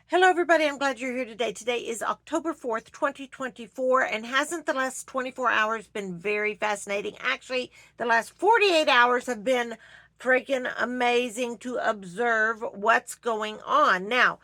Hello, everybody. I'm glad you're here today. Today is October 4th, 2024, and hasn't the last 24 hours been very fascinating? Actually, the last 48 hours have been freaking amazing to observe what's going on. Now,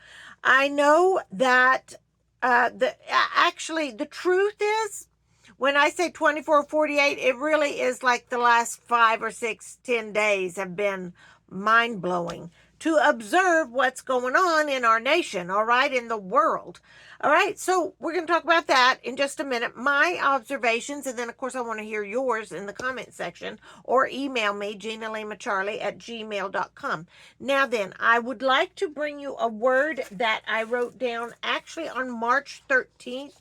I know that the truth is, when I say 24, 48, it really is like the last 5 or 6, 10 days have been mind blowing to observe what's going on in our nation, all right, in the world. All right, so we're going to talk about that in just a minute. My observations, and then, of course, I want to hear yours in the comment section or email me, GinaLeeMacharlie@gmail.com. Now, then, I would like to bring you a word that I wrote down actually on March 13th.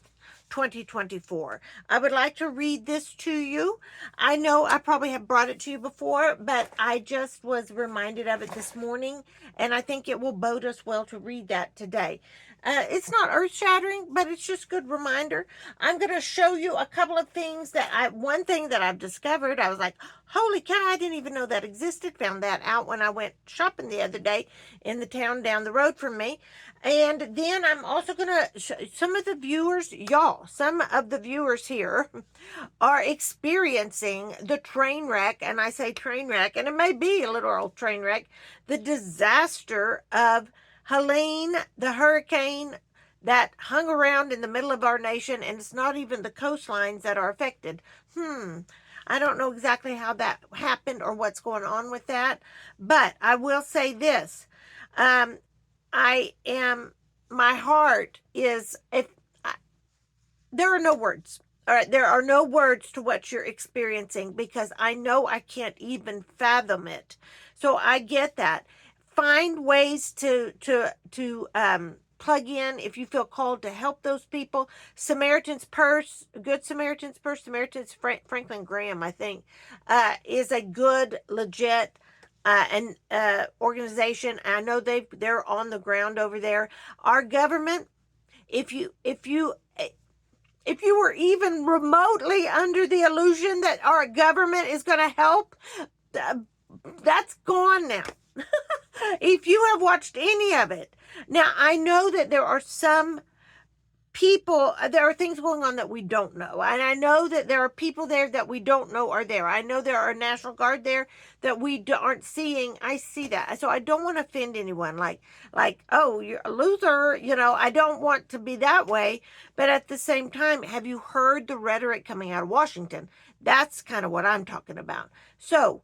2024. I would like to read this to you. I know I probably have brought it to you before, but I just was reminded of it this morning, and I think it will bode us well to read that today. It's not earth-shattering, but it's just a good reminder. I'm going to show you a couple of things one thing that I've discovered. I was like, holy cow, I didn't even know that existed. Found that out when I went shopping the other day in the town down the road from me. And then I'm also going to, some of the viewers here are experiencing the train wreck, and I say train wreck, and it may be a literal train wreck, the disaster of Helene, the hurricane that hung around in the middle of our nation, and it's not even the coastlines that are affected. I don't know exactly how that happened or what's going on with that, but I will say this. My heart is, there are no words. All right, there are no words to what you're experiencing because I know I can't even fathom it. So I get that. Find ways to plug in if you feel called to help those people. Samaritan's Purse, Good Samaritan's Purse, Franklin Graham, I think, is a good, legit organization. I know they're on the ground over there. Our government, if you were even remotely under the illusion that our government is going to help, that's gone now. If you have watched any of it. Now, I know that there are some people, there are things going on that we don't know. And I know that there are people there that we don't know are there. I know there are National Guard there that we aren't seeing. I see that. So I don't want to offend anyone like, oh, you're a loser. I don't want to be that way. But at the same time, have you heard the rhetoric coming out of Washington? That's kind of what I'm talking about. So,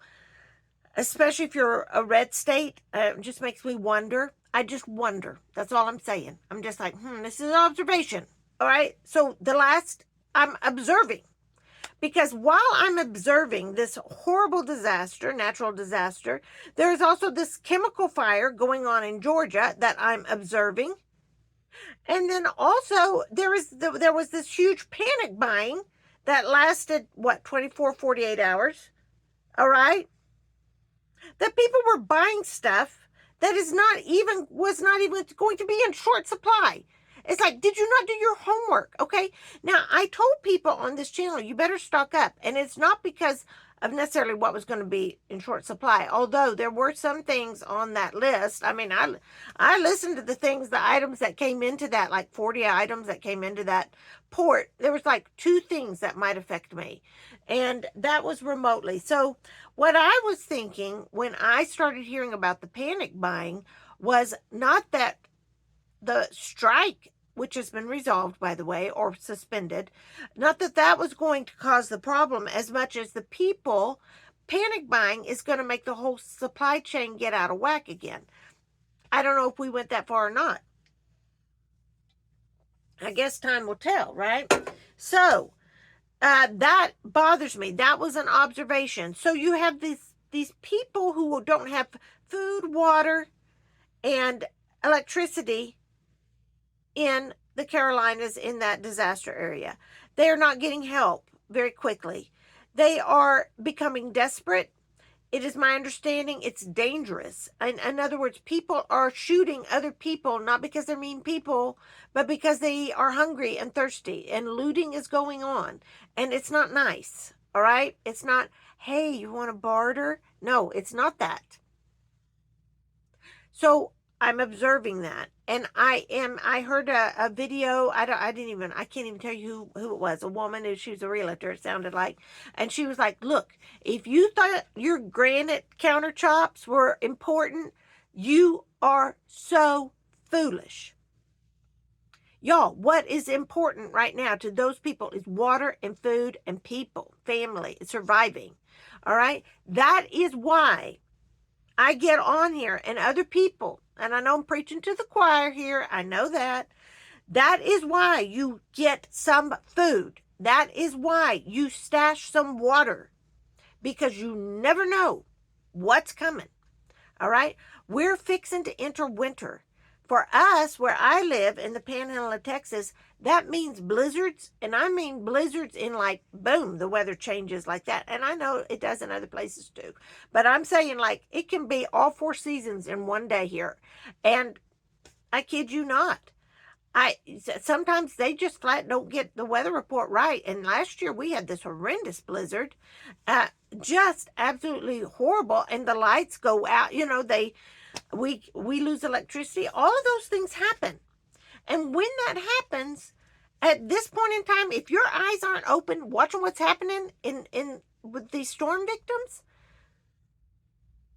especially if you're a red state, it just makes me wonder. I just wonder. That's all I'm saying. I'm just like, this is an observation. All right. So I'm observing. Because while I'm observing this horrible disaster, natural disaster, there's also this chemical fire going on in Georgia that I'm observing. And then also there was this huge panic buying that lasted, 24, 48 hours. All right. That people were buying stuff that was not even going to be in short supply. It's like, did you not do your homework? Okay. Now, I told people on this channel, you better stock up. And it's not because of necessarily what was going to be in short supply. Although there were some things on that list. I mean, I listened to the items that came into that, like 40 items that came into that port. There was like 2 things that might affect me. And that was remotely. So what I was thinking when I started hearing about the panic buying was not that the strike, which has been resolved, by the way, or suspended, not that that was going to cause the problem as much as the people panic buying is going to make the whole supply chain get out of whack again. I don't know if we went that far or not. I guess time will tell, right? So that bothers me. That was an observation. So you have these people who don't have food, water, and electricity in the Carolinas, in that disaster area. They are not getting help very quickly. They are becoming desperate. It is my understanding it's dangerous. In other words, people are shooting other people, not because they're mean people, but because they are hungry and thirsty, and looting is going on. And it's not nice, all right? It's not, hey, you want to barter? No, it's not that. So I'm observing that. And I heard a video, I can't even tell you who it was, a woman, who she was a realtor, it sounded like. And she was like, look, if you thought your granite countertops were important, you are so foolish. Y'all, what is important right now to those people is water and food and people, family, surviving. All right? That is why I get on here, and other people, and I know I'm preaching to the choir here, I know that. That is why you get some food. That is why you stash some water, because you never know what's coming. All right? We're fixing to enter winter. For us, where I live in the panhandle of Texas, that means blizzards. And I mean blizzards in like, boom, the weather changes like that. And I know it does in other places too. But I'm saying like it can be all 4 seasons in one day here. And I kid you not. Sometimes they just flat don't get the weather report right. And last year we had this horrendous blizzard, just absolutely horrible. And the lights go out. You know, we lose electricity. All of those things happen. And when that happens, at this point in time, if your eyes aren't open, watching what's happening in with these storm victims,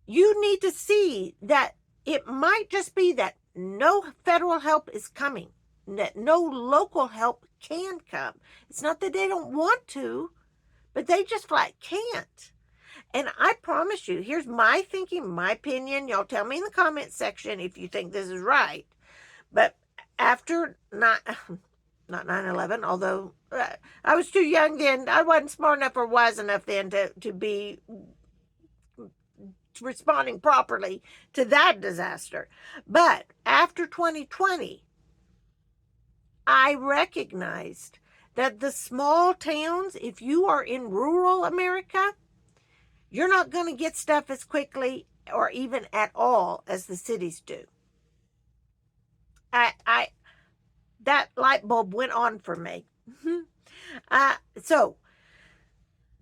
you need to see that it might just be that no federal help is coming, that no local help can come. It's not that they don't want to, but they just flat can't. And I promise you, here's my thinking, my opinion. Y'all tell me in the comment section if you think this is right. But after not 9/11, although I was too young then, I wasn't smart enough or wise enough then to be responding properly to that disaster. But after 2020, I recognized that the small towns, if you are in rural America, you're not going to get stuff as quickly or even at all as the cities do. That light bulb went on for me. So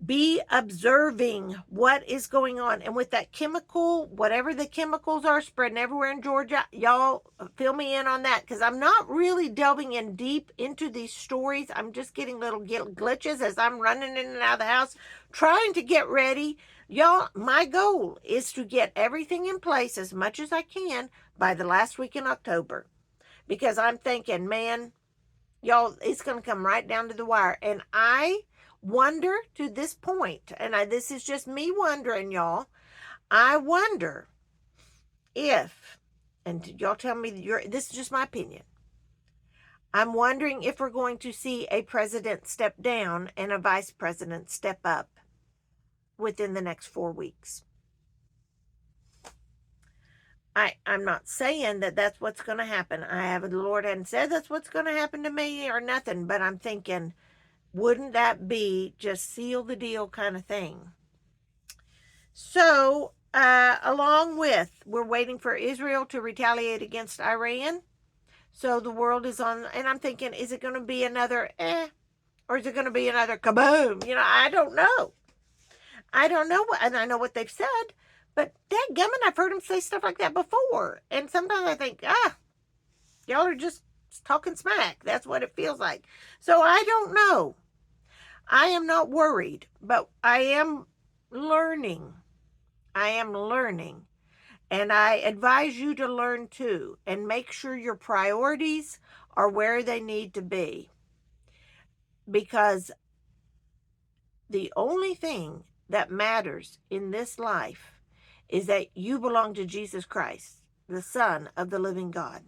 be observing what is going on. And with that chemical, whatever the chemicals are spreading everywhere in Georgia, y'all fill me in on that, because I'm not really delving in deep into these stories. I'm just getting little glitches as I'm running in and out of the house, trying to get ready. Y'all, my goal is to get everything in place as much as I can by the last week in October. Because I'm thinking, man, y'all, it's going to come right down to the wire. And I wonder to this point, and this is just me wondering, y'all, I wonder if, and y'all tell me, this is just my opinion, I'm wondering if we're going to see a president step down and a vice president step up within the next 4 weeks. I'm not saying that that's what's going to happen. The Lord hadn't said that's what's going to happen to me or nothing, but I'm thinking, wouldn't that be just seal the deal kind of thing? So, along with, we're waiting for Israel to retaliate against Iran. So the world is on, and I'm thinking, is it going to be another or is it going to be another kaboom? You know, I don't know. And I know what they've said, but dadgummit, I've heard them say stuff like that before. And sometimes I think, y'all are just talking smack. That's what it feels like. So I don't know. I am not worried, but I am learning. And I advise you to learn too, and make sure your priorities are where they need to be. Because the only thing that matters in this life is that you belong to Jesus Christ, the Son of the living God.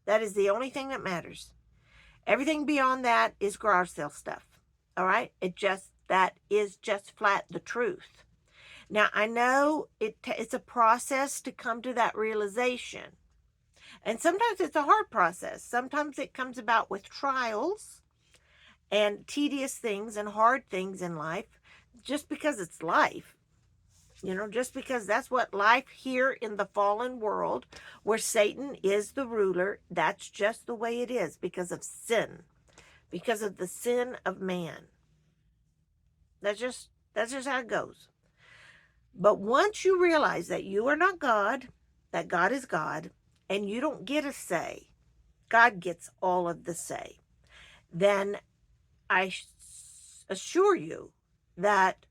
That is the only thing that matters. Everything beyond that is garage sale stuff. All right? That is just flat the truth. Now, I know it's a process to come to that realization. And sometimes it's a hard process. Sometimes it comes about with trials and tedious things and hard things in life, just because it's life. You know, just because that's what life here in the fallen world, where Satan is the ruler, that's just the way it is, because of sin, because of the sin of man. That's just how it goes. But once you realize that you are not God, that God is God, and you don't get a say, God gets all of the say, then I assure you that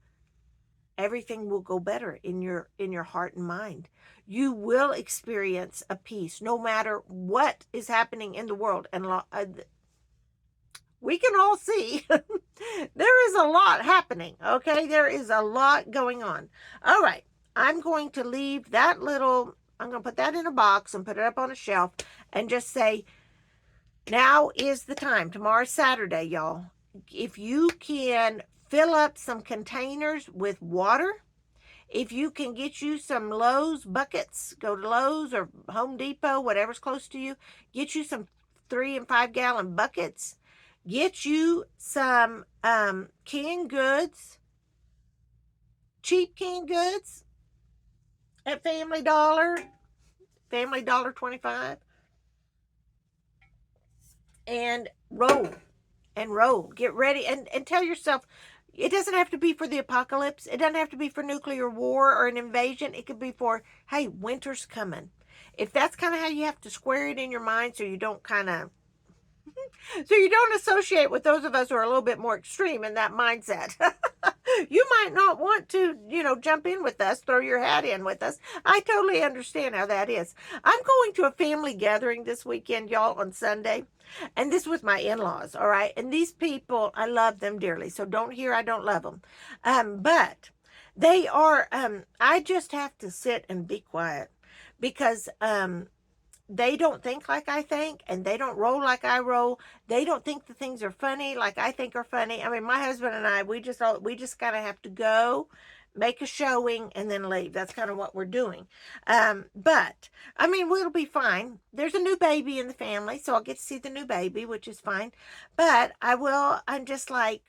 everything will go better in your heart and mind. You will experience a peace no matter what is happening in the world. And we can all see there is a lot happening. Okay, there is a lot going on. All right, I'm going to leave that little, I'm going to put that in a box and put it up on a shelf and just say, now is the time. Tomorrow's Saturday, y'all. If you can fill up some containers with water, if you can get you some Lowe's buckets, go to Lowe's or Home Depot, whatever's close to you, get you some 3 and 5 gallon buckets, get you some canned goods, cheap canned goods at Family Dollar 25, and roll. Get ready and tell yourself, it doesn't have to be for the apocalypse. It doesn't have to be for nuclear war or an invasion. It could be for, hey, winter's coming. If that's kind of how you have to square it in your mind, so you don't associate with those of us who are a little bit more extreme in that mindset. You might not want to, jump in with us, throw your hat in with us. I totally understand how that is. I'm going to a family gathering this weekend, y'all, on Sunday. And this was my in-laws, all right? And these people, I love them dearly. So don't hear I don't love them. But they are, I just have to sit and be quiet because they don't think like I think, and they don't roll like I roll. They don't think the things are funny like I think are funny. I mean, my husband and I, we just kind of have to go, make a showing, and then leave. That's kind of what we're doing. But I mean, we'll be fine. There's a new baby in the family, so I'll get to see the new baby, which is fine. But I'm just like,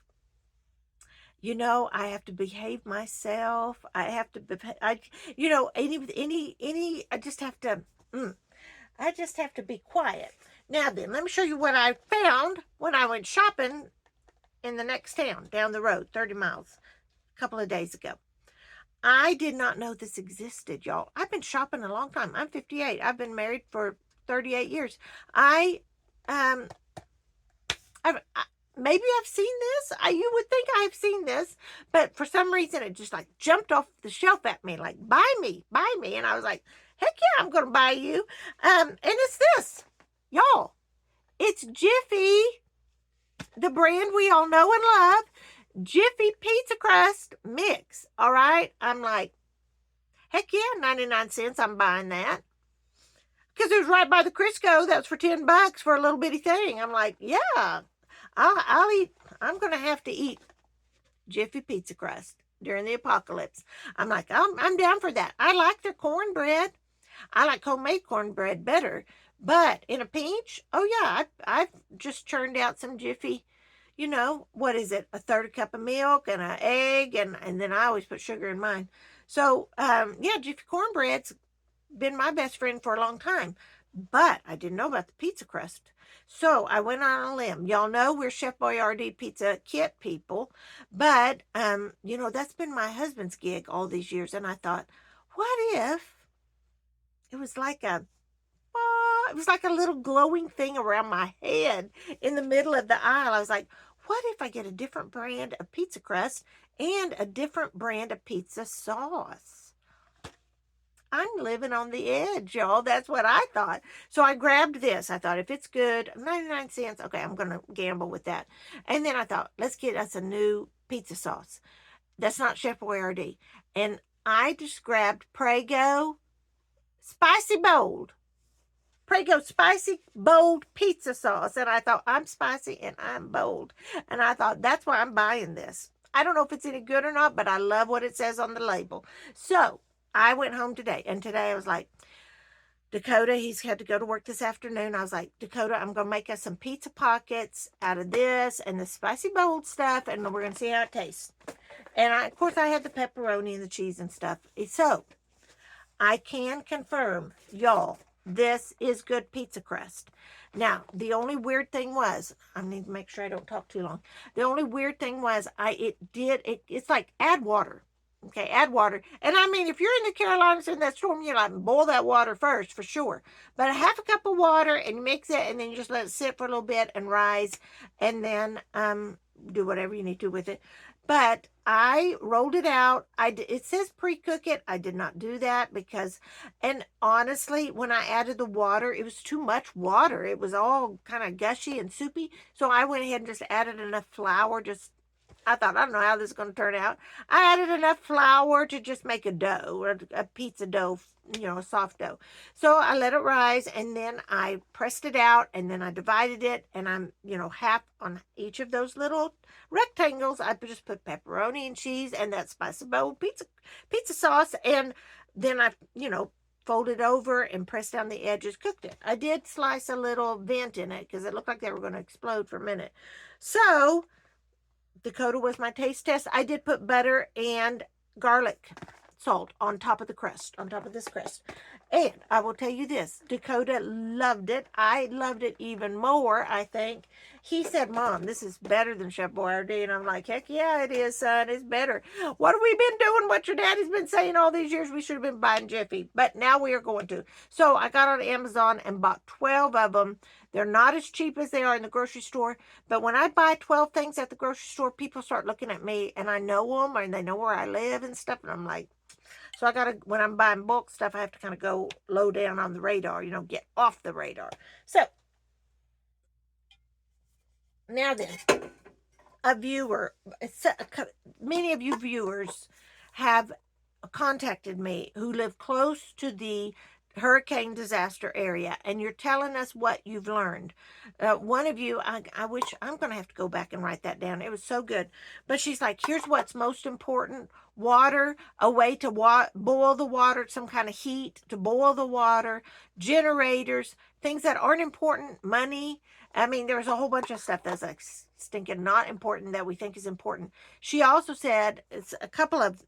I have to behave myself. I have to, I just have to. I just have to be quiet. Now then, let me show you what I found when I went shopping in the next town down the road, 30 miles, a couple of days ago. I did not know this existed, y'all. I've been shopping a long time. I'm 58. I've been married for 38 years. Maybe I've seen this. You would think I've seen this, but for some reason it just like jumped off the shelf at me, like, buy me. And I was like, heck yeah, I'm going to buy you. And it's this, y'all. It's Jiffy, the brand we all know and love. Jiffy pizza crust mix. All right. I'm like, heck yeah, 99 cents. I'm buying that. Because it was right by the Crisco. That was for $10 for a little bitty thing. I'm like, yeah, I'll eat. I'm going to have to eat Jiffy pizza crust during the apocalypse. I'm like, I'm down for that. I like their cornbread. I like homemade cornbread better. But in a pinch, oh yeah, I've just churned out some Jiffy, what is it? A third cup of milk and an egg, and then I always put sugar in mine. So, yeah, Jiffy cornbread's been my best friend for a long time. But I didn't know about the pizza crust. So I went on a limb. Y'all know we're Chef Boyardee pizza kit people. But, that's been my husband's gig all these years. And I thought, what if it was like a little glowing thing around my head in the middle of the aisle? I was like, what if I get a different brand of pizza crust and a different brand of pizza sauce? I'm living on the edge, y'all. That's what I thought. So I grabbed this. I thought, if it's good, 99 cents, okay, I'm going to gamble with that. And then I thought, let's get us a new pizza sauce. That's not Chef Boyardee. And I just grabbed Prego Spicy Bold. Prego Spicy Bold Pizza Sauce. And I thought, I'm spicy and I'm bold. And I thought, that's why I'm buying this. I don't know if it's any good or not, but I love what it says on the label. So I went home today, and today I was like, Dakota, he's had to go to work this afternoon. I was like, Dakota, I'm going to make us some pizza pockets out of this and the spicy bold stuff, and we're going to see how it tastes. And of course, I had the pepperoni and the cheese and stuff. So I can confirm, y'all, this is good pizza crust. Now, the only weird thing was, I need to make sure I don't talk too long. The only weird thing was, it's like, add water. Okay, add water. And I mean, if you're in the Carolinas in that storm, you like boil that water first for sure. But a half a cup of water and you mix it, and then you just let it sit for a little bit and rise, and then do whatever you need to with it. But I rolled it out. It says pre-cook it. I did not do that because, and honestly, when I added the water, it was too much water. It was all kind of gushy and soupy. So I went ahead and just added enough flour, just I thought, I don't know how this is going to turn out. I added enough flour to just make a dough, a pizza dough, a soft dough. So I let it rise, and then I pressed it out, and then I divided it, and I'm, half on each of those little rectangles. I just put pepperoni and cheese and that spicy bowl pizza sauce, and then I, folded over and pressed down the edges, cooked it. I did slice a little vent in it because it looked like they were going to explode for a minute. So Dakota was my taste test. I did put butter and garlic salt on top of the crust, on top of this crust. And I will tell you this, Dakota loved it. I loved it even more, I think. He said, Mom, this is better than Chef Boyardee. And I'm like, heck yeah, it is, son. It's better. What have we been doing? What your daddy's been saying all these years? We should have been buying Jiffy. But now we are going to. So I got on Amazon and bought 12 of them. They're not as cheap as they are in the grocery store. But when I buy 12 things at the grocery store, people start looking at me, and I know them, and they know where I live and stuff. And I'm like, so I got to, when I'm buying bulk stuff, I have to kind of go low down on the radar, get off the radar. So now then, a viewer, many of you viewers have contacted me who live close to the hurricane disaster area, and you're telling us what you've learned. One of you, I wish, I'm going to have to go back and write that down. It was so good. But she's like, here's what's most important: water, a way to boil the water, some kind of heat to boil the water, generators, things that aren't important, money. I mean, there's a whole bunch of stuff that's like stinking not important that we think is important. She also said, it's a couple of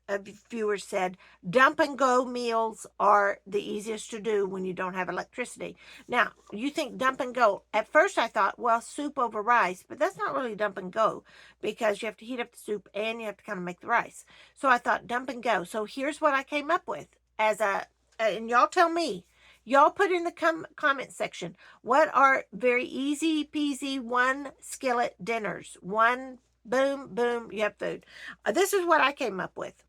viewers said, dump and go meals are the easiest to do when you don't have electricity. Now, you think dump and go. At first I thought, well, soup over rice, but that's not really dump and go because you have to heat up the soup and you have to kind of make the rice. So I thought dump and go. So here's what I came up with and y'all tell me. Y'all put in the comment section, what are very easy peasy one skillet dinners? One, boom, boom, you have food. This is what I came up with,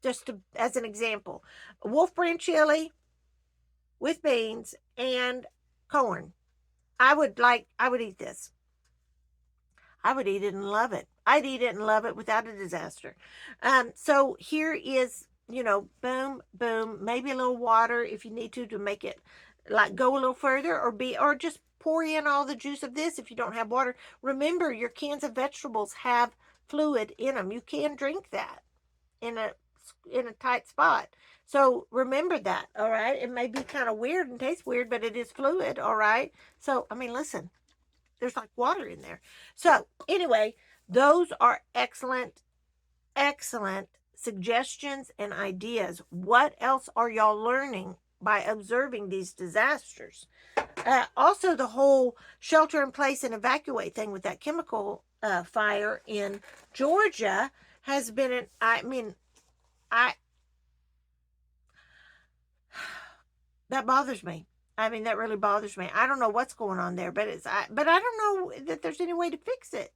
just as an example. Wolf brand chili with beans and corn. I would eat this. I would eat it and love it. I'd eat it and love it without a disaster. So here is, boom, boom, maybe a little water if you need to make it like go a little further, or just pour in all the juice of this if you don't have water. Remember, your cans of vegetables have fluid in them. You can drink that in a tight spot. So remember that, all right? It may be kind of weird and taste weird, but it is fluid, all right? So, I mean, listen, there's like water in there. So anyway, those are excellent suggestions and ideas. What else are y'all learning by observing these disasters? Also, the whole shelter in place and evacuate thing with that chemical fire in Georgia has been that bothers me. I mean, that really bothers me. I don't know what's going on there, but I don't know that there's any way to fix it.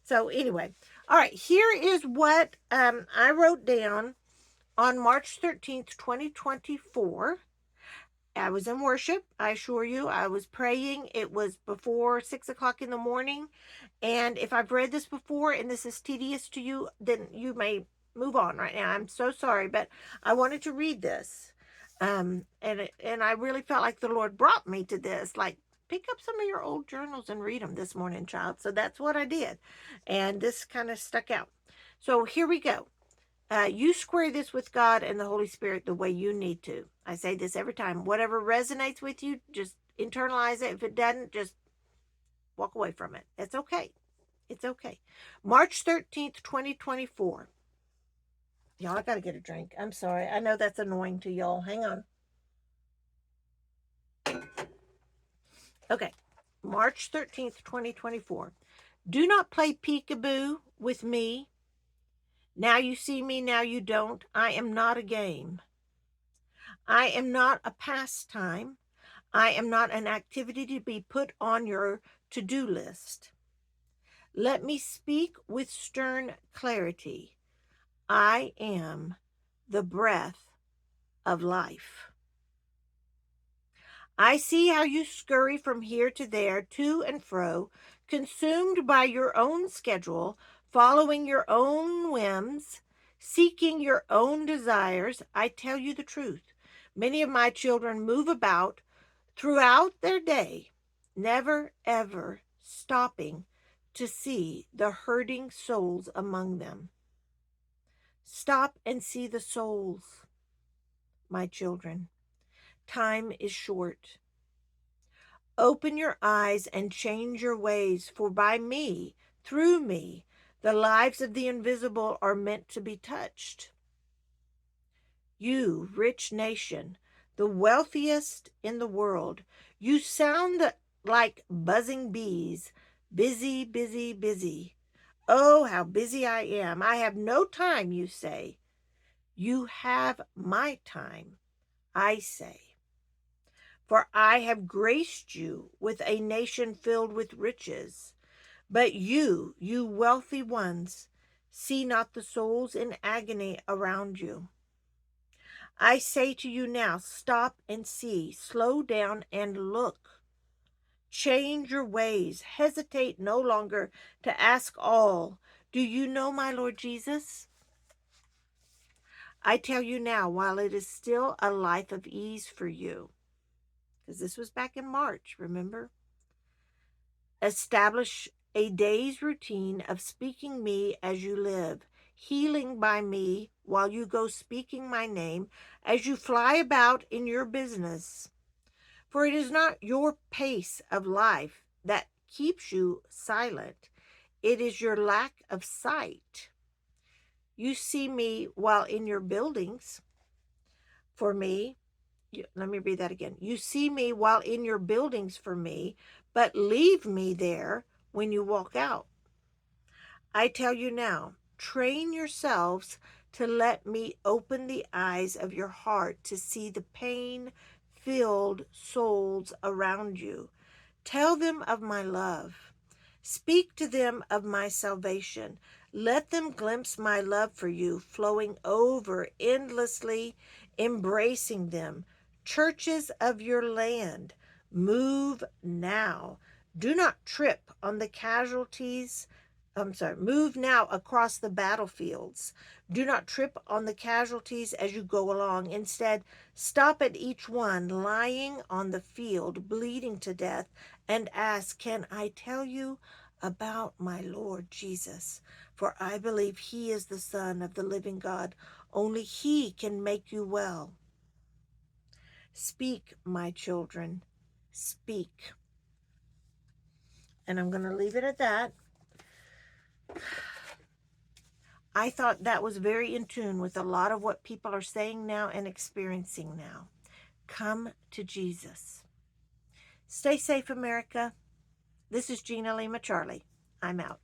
So anyway, all right, here is what I wrote down on March 13th, 2024. I was in worship, I assure you. I was praying. It was before 6 o'clock in the morning. And if I've read this before and this is tedious to you, then you may move on right now. I'm so sorry, but I wanted to read this. And I really felt like the Lord brought me to this. Like, pick up some of your old journals and read them this morning, child. So that's what I did. And this kind of stuck out. So here we go. You square this with God and the Holy Spirit the way you need to. I say this every time. Whatever resonates with you, just internalize it. If it doesn't, just walk away from it. It's okay. It's okay. March 13th, 2024. Y'all, I got to get a drink. I'm sorry. I know that's annoying to y'all. Hang on. Okay. March 13th, 2024. Do not play peekaboo with me. Now you see me, now you don't. I am not a game. I am not a pastime. I am not an activity to be put on your to-do list. Let me speak with stern clarity. I am the breath of life. I see how you scurry from here to there, to and fro, consumed by your own schedule, following your own whims, seeking your own desires. I tell you the truth. Many of my children move about throughout their day, never ever stopping to see the hurting souls among them. Stop and see the souls, my children. Time is short. Open your eyes and change your ways, for by me, through me, the lives of the invisible are meant to be touched. You, rich nation, the wealthiest in the world, you sound like buzzing bees, busy, busy, busy. Oh, how busy I am. I have no time, you say. You have my time, I say. For I have graced you with a nation filled with riches. But you wealthy ones, see not the souls in agony around you. I say to you now, stop and see, slow down and look. Change your ways, hesitate no longer to ask all, do you know my Lord Jesus? I tell you now, while it is still a life of ease for you, because this was back in March, remember? Establish a day's routine of speaking me as you live, healing by me while you go speaking my name as you fly about in your business. For it is not your pace of life that keeps you silent. It is your lack of sight. You see me while in your buildings. For me, let me read that again. You see me while in your buildings for me, but leave me there when you walk out. I tell you now, train yourselves to let me open the eyes of your heart to see the pain-filled souls around you. Tell them of my love. Speak to them of my salvation. Let them glimpse my love for you, flowing over endlessly, embracing them. Churches of your land, move now. Do not trip on the casualties. Move now across the battlefields. Do not trip on the casualties as you go along. Instead, stop at each one lying on the field, bleeding to death, and ask, can I tell you about my Lord Jesus? For I believe he is the Son of the living God. Only he can make you well. Speak, my children, speak. And I'm going to leave it at that. I thought that was very in tune with a lot of what people are saying now and experiencing now. Come to Jesus. Stay safe, America. This is Gina Lima Charlie. I'm out.